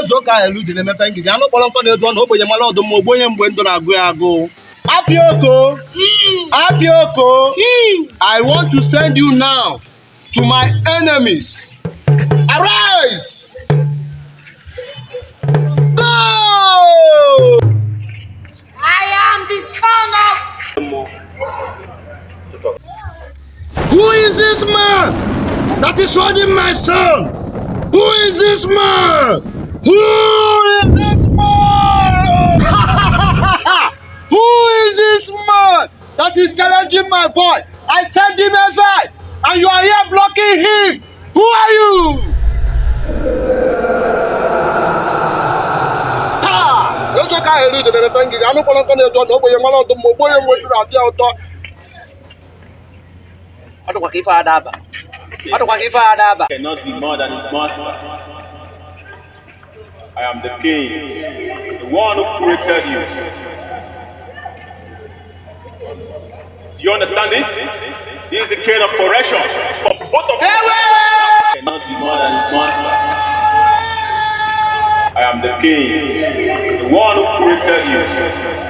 ezo ka elu dị na-emepe ngige anụ kpọrọ nkọ na-edu ọnụ ogbenye mara ọdụm ma ogbenye mgbe ndụ na-agụ ya agụ. Apioko, Apioko, I want to send you now to my enemies. Arise! Go! I am the son of... Who is this man that is holding my son? Who is this man? Who is this man? Who is this man that is challenging my boy? I sent him aside and you are here blocking him. Who are you? It's okay, I don't cannot be more than his master. I am the king, the one who created you. Do you understand this? This is the king of correction for both of you. Cannot be more than his master. I am the king, the one who created you.